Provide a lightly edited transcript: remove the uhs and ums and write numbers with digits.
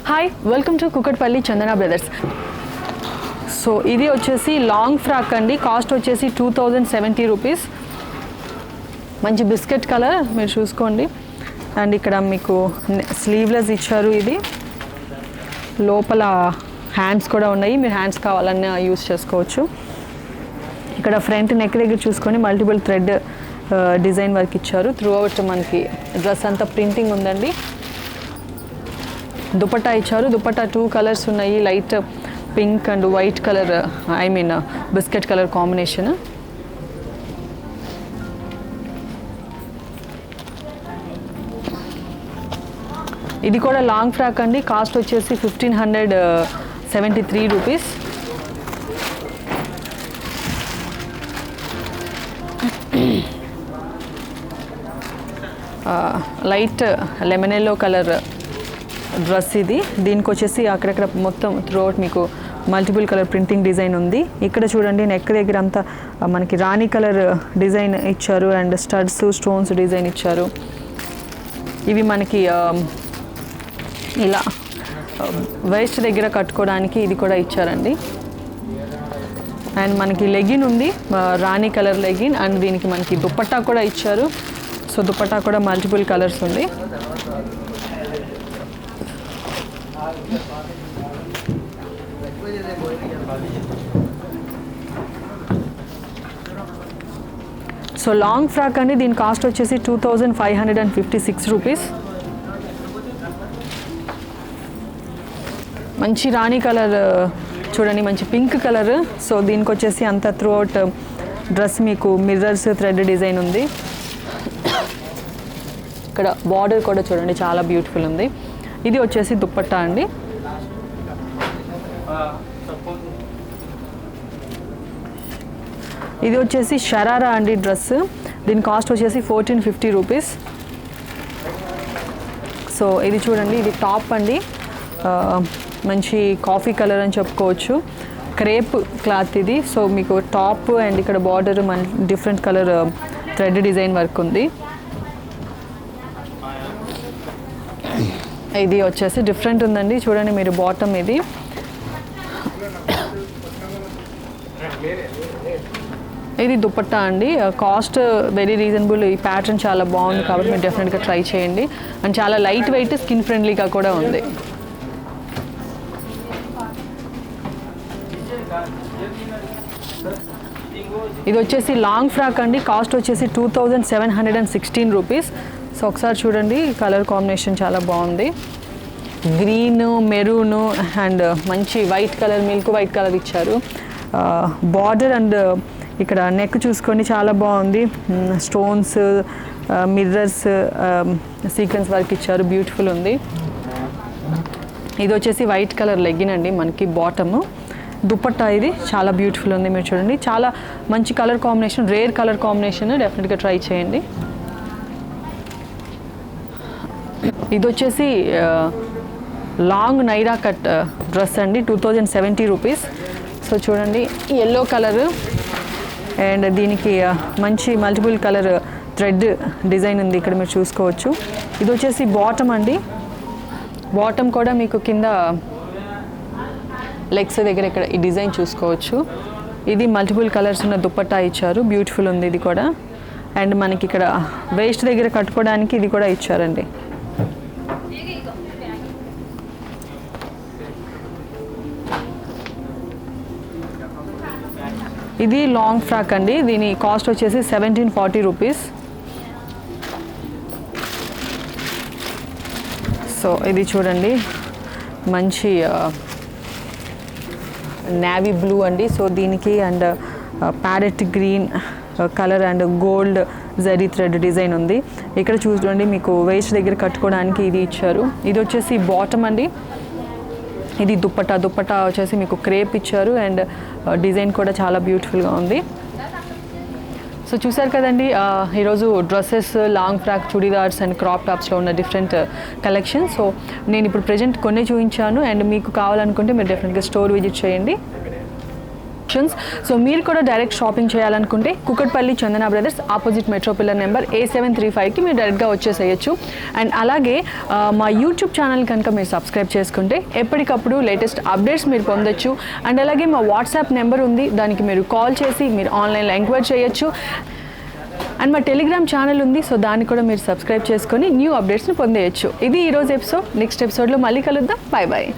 Hi, welcome to Kukatpally Chandana brothers. So ఇది వచ్చేసి long frock అండి. కాస్ట్ వచ్చేసి 2070 రూపీస్. మంచి బిస్కెట్ కలర్ మీరు చూసుకోండి. అండ్ ఇక్కడ మీకు స్లీవ్లెస్ ఇచ్చారు. ఇది లోపల హ్యాండ్స్ కూడా ఉన్నాయి. మీరు హ్యాండ్స్ కావాలన్నా యూస్ చేసుకోవచ్చు. ఇక్కడ ఫ్రంట్ నెక్ దగ్గర చూసుకొని మల్టిపుల్ థ్రెడ్ డిజైన్ వర్క్ ఇచ్చారు. త్రూ అవుట్ మనకి డ్రెస్ అంతా ప్రింటింగ్ ఉందండి. దుపట్టా ఇచ్చారు. దుపట్టా 2 కలర్స్ ఉన్నాయి. Light pink and white colour, biscuit colour combination. ఇది కూడా లాంగ్ ఫ్రాక్ అండి. కాస్ట్ వచ్చేసి 1573 rupees. Light lemon yellow colour dress ఇది. దీనికి వచ్చేసి అక్కడక్కడ మొత్తం త్రూ అవుట్ మీకు మల్టిపుల్ కలర్ ప్రింటింగ్ డిజైన్ ఉంది. ఇక్కడ చూడండి నెక్ దగ్గర అంతా మనకి రాణి కలర్ డిజైన్ ఇచ్చారు అండ్ స్టడ్స్ స్టోన్స్ డిజైన్ ఇచ్చారు. ఇవి మనకి ఇలా వేస్ట్ దగ్గర కట్టుకోవడానికి ఇది కూడా ఇచ్చారండి. అండ్ మనకి లెగిన్ ఉంది, రాణి కలర్ లెగిన్. అండ్ దీనికి మనకి దుపట్టా కూడా ఇచ్చారు. సో దుపట్టా కూడా మల్టిపుల్ కలర్స్ ఉంది. సో లాంగ్ ఫ్రాక్ అండి. దీని కాస్ట్ వచ్చేసి 2556 రూపీస్. మంచి రాణి కలర్ చూడండి, మంచి పింక్ కలర్. సో దీనికి వచ్చేసి అంతా త్రూ అవుట్ డ్రెస్ మీకు మిర్రర్స్ థ్రెడ్ డిజైన్ ఉంది. ఇక్కడ బార్డర్ కూడా చూడండి చాలా బ్యూటిఫుల్ ఉంది. ఇది వచ్చేసి దుపట్టా అండి. ఇది వచ్చేసి షరారా అండి డ్రెస్. దీని కాస్ట్ వచ్చేసి 1450 రూపీస్. సో ఇది చూడండి, ఇది టాప్ అండి. మంచి కాఫీ కలర్ అని చెప్పుకోవచ్చు. క్రేప్ క్లాత్ ఇది. సో మీకు టాప్ అండ్ ఇక్కడ border different colour thread design work ఉంది. ఇది వచ్చేసి డిఫరెంట్ ఉందండి. చూడండి మీరు బాటమ్ ఇది. ఇది దుపట్టా అండి. Cost very reasonable. ఈ ప్యాటర్న్ చాలా బాగుంది కాబట్టి మీరు డెఫినెట్గా ట్రై చేయండి. అండ్ చాలా లైట్ వెయిట్, స్కిన్ ఫ్రెండ్లీగా కూడా ఉంది. ఇది వచ్చేసి లాంగ్ ఫ్రాక్ అండి. కాస్ట్ వచ్చేసి 2716 రూపీస్. సో ఒకసారి చూడండి, కలర్ కాంబినేషన్ చాలా బాగుంది. గ్రీన్, మెరూన్ అండ్ మంచి white colour, milk white colour ఇచ్చారు. బార్డర్ అండ్ ఇక్కడ నెక్ చూసుకొని చాలా బాగుంది. స్టోన్స్, మిర్రర్స్, సీక్వెన్స్ వర్క్ ఇచ్చారు. బ్యూటిఫుల్ ఉంది. ఇది వచ్చేసి వైట్ కలర్ లెగ్గిన్ అండి మనకి బాటమ్. దుపట్టా ఇది చాలా బ్యూటిఫుల్ ఉంది. మీరు చూడండి చాలా మంచి colour combination, rare colour combination. డెఫినెట్గా ట్రై చేయండి. ఇది వచ్చేసి లాంగ్ నైరా కట్ డ్రెస్ అండి. 2070 రూపీస్. సో చూడండి ఎల్లో కలర్ అండ్ దీనికి మంచి మల్టిపుల్ కలర్ థ్రెడ్ డిజైన్ ఉంది. ఇక్కడ మీరు చూసుకోవచ్చు. ఇది వచ్చేసి బాటమ్ అండి. బాటమ్ కూడా మీకు కింద లెగ్స్ దగ్గర ఇక్కడ ఈ డిజైన్ చూసుకోవచ్చు. ఇది మల్టిపుల్ కలర్స్ ఉన్న దుపట్టా ఇచ్చారు. బ్యూటిఫుల్ ఉంది ఇది కూడా. అండ్ మనకి ఇక్కడ వేస్ట్ దగ్గర కట్టుకోవడానికి ఇది కూడా ఇచ్చారండి. ఇది లాంగ్ ఫ్రాక్ అండి. దీని కాస్ట్ వచ్చేసి 1740 రూపీస్. సో ఇది చూడండి మంచి నేవీ బ్లూ అండి. సో దీనికి and parrot green colour and gold zari thread design ఉంది. ఇక్కడ చూడండి మీకు వేస్ట్ దగ్గర కట్టుకోవడానికి ఇది ఇచ్చారు. ఇది వచ్చేసి బాటమ్ అండి. ఇది దుపట్టా. దుపట్టా వచ్చేసి మీకు క్రేప్ ఇచ్చారు అండ్ డిజైన్ కూడా చాలా బ్యూటిఫుల్గా ఉంది. సో చూసారు కదండి ఈరోజు dresses, long frock, chudidars and crop టాప్స్లో ఉన్న డిఫరెంట్ కలెక్షన్. సో నేను ఇప్పుడు ప్రజెంట్ కొన్ని చూపించాను. అండ్ మీకు కావాలనుకుంటే మీరు డెఫినెట్గా స్టోర్ విజిట్ చేయండి. సో మీరు కూడా డైరెక్ట్ షాపింగ్ చేయాలనుకుంటే Kukatpally Chandana brothers opposite metro pillar number A735కి మీరు డైరెక్ట్గా వచ్చేసేయచ్చు. అండ్ అలాగే మా యూట్యూబ్ ఛానల్ కనుక మీరు సబ్స్క్రైబ్ చేసుకుంటే ఎప్పటికప్పుడు లేటెస్ట్ అప్డేట్స్ మీరు పొందొచ్చు. అండ్ అలాగే మా వాట్సాప్ నెంబర్ ఉంది, దానికి మీరు కాల్ చేసి మీరు ఆన్లైన్లో ఎంక్వైరీ చేయొచ్చు. అండ్ మా టెలిగ్రామ్ ఛానల్ ఉంది, సో దాన్ని కూడా మీరు సబ్స్క్రైబ్ చేసుకొని న్యూ అప్డేట్స్ని పొందేయచ్చు. ఇది ఈరోజు ఎపిసోడ్. నెక్స్ట్ ఎపిసోడ్లో మళ్ళీ కలుద్దాం. Bye bye.